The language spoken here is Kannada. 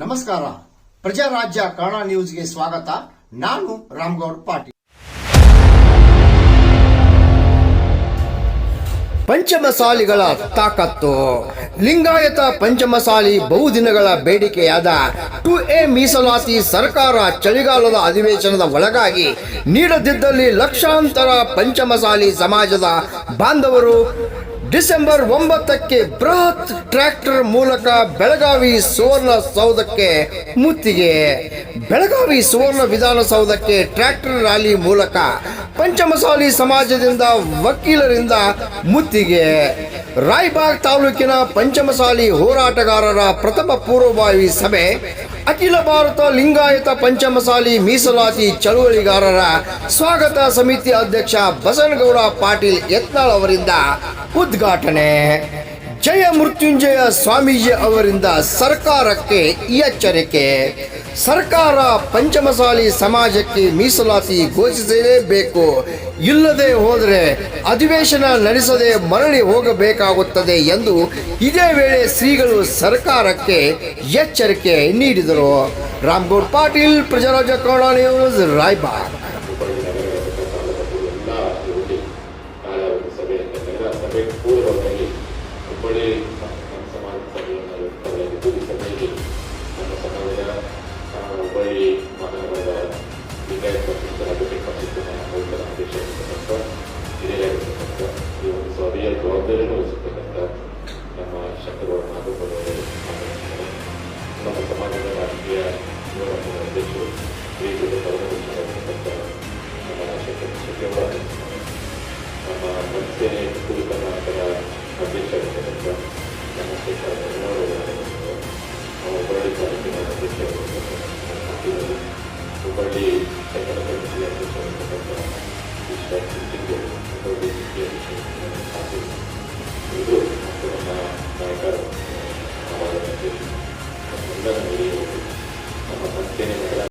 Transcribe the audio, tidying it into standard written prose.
ನಮಸ್ಕಾರ. ಪ್ರಜಾರಾಜ್ಯ ಕನ್ನಡ ನ್ಯೂಸ್ಗೆ ಸ್ವಾಗತ. ನಾನು ರಾಮಗೌಡ ಪಾಟೀಲ್. ಪಂಚಮಸಾಲಿಗಳ ತಾಕತ್ತು. ಲಿಂಗಾಯತ ಪಂಚಮಸಾಲಿ ಬಹುದಿನಗಳ ಬೇಡಿಕೆಯಾದ 2A ಮೀಸಲಾತಿ ಸರ್ಕಾರ ಚಳಿಗಾಲದ ಅಧಿವೇಶನದ ಒಳಗಾಗಿ ನೀಡದಿದ್ದಲ್ಲಿ ಲಕ್ಷಾಂತರ ಪಂಚಮಸಾಲಿ ಸಮಾಜದ ಬಾಂಧವರು ಡಿಸೆಂಬರ್ 9ಕ್ಕೆ ಬೃಹತ್ ಟ್ರ್ಯಾಕ್ಟರ್ ಮೂಲಕ ಬೆಳಗಾವಿ ಸುವರ್ಣ ಸೌಧಕ್ಕೆ ಮುತ್ತಿಗೆ. ಬೆಳಗಾವಿ ಸುವರ್ಣ ವಿಧಾನಸೌಧಕ್ಕೆ ಟ್ರ್ಯಾಕ್ಟರ್ ರ್ಯಾಲಿ ಮೂಲಕ ಪಂಚಮಸಾಲಿ ಸಮಾಜದಿಂದ ವಕೀಲರಿಂದ ಮುತ್ತಿಗೆ. ರಾಯಬಾಗ್ ತಾಲೂಕಿನ ಪಂಚಮಸಾಲಿ ಹೋರಾಟಗಾರರ ಪ್ರಥಮ ಪೂರ್ವಭಾವಿ ಸಭೆ. ಅಖಿಲ ಭಾರತ ಲಿಂಗಾಯತ ಪಂಚಮಸಾಲಿ ಮೀಸಲಾತಿ ಚಳುವಳಿಗಾರರ ಸ್ವಾಗತ ಸಮಿತಿ ಅಧ್ಯಕ್ಷ ಬಸನಗೌಡ ಪಾಟೀಲ್ ಯತ್ನಾಳ್ ಅವರಿಂದ ಉದ್ಘಾಟನೆ. ಜಯ ಮೃತ್ಯುಂಜಯ ಸ್ವಾಮೀಜಿ ಅವರಿಂದ ಸರ್ಕಾರಕ್ಕೆ ಎಚ್ಚರಿಕೆ. ಸರ್ಕಾರ ಪಂಚಮಸಾಲಿ ಸಮಾಜಕ್ಕೆ ಮೀಸಲಾತಿ ಘೋಷಿಸಲೇಬೇಕು, ಇಲ್ಲದೆ ಹೋದರೆ ಅಧಿವೇಶನ ನಡೆಸದೆ ಮರಳಿ ಹೋಗಬೇಕಾಗುತ್ತದೆ ಎಂದು ಇದೇ ವೇಳೆ ಶ್ರೀಗಳು ಸರ್ಕಾರಕ್ಕೆ ಎಚ್ಚರಿಕೆ ನೀಡಿದರು. ರಾಮಗೌಡ ಪಾಟೀಲ್, ಪ್ರಜಾರಾಜ್ಯ ಕನ್ನಡ ನ್ಯೂಸ್, ರಾಯಬಾಗ್. ಜವಾಬ್ದಾರಿಯನ್ನು ವಹಿಸತಕ್ಕಂಥ ನಮ್ಮ ಶಕ್ತರು ನಮ್ಮ ಸಮಾಜದ ರಾಜಕೀಯ ಹೋರಾಟದ ಅಧ್ಯಕ್ಷರು ಶ್ರೀಯುತ ಪರಮಪುರುಷರಾಗಿರ್ತಕ್ಕಂಥ ನಮ್ಮ ಶಕ್ತಿಯವರ ನಮ್ಮ ಮನಸ್ಸೇನೆ ಉತ್ತರ ಕರ್ನಾಟಕದ ಅಧ್ಯಕ್ಷರಾಗಿರ್ತಕ್ಕಂಥ ನಮ್ಮ ಶೇಖರ ಹುಬ್ಬಳ್ಳಿ ತಾಲೂಕಿನ ಅಧ್ಯಕ್ಷರಾಗಿರ್ತಕ್ಕಂಥ ಹುಬ್ಬಳ್ಳಿ ಶಂಕರ ಸಮಿತಿಯ ಅಧ್ಯಕ್ಷರಾಗಿರ್ತಕ್ಕಂಥ ಈಶ್ವರ್ ಸಿಂಗ್ ಹುಬ್ಬಳ್ಳಿ ಸಿಟಿ ಇದು ಮತ್ತು ನಮ್ಮ ನಾಯಕರು ಎಲ್ಲ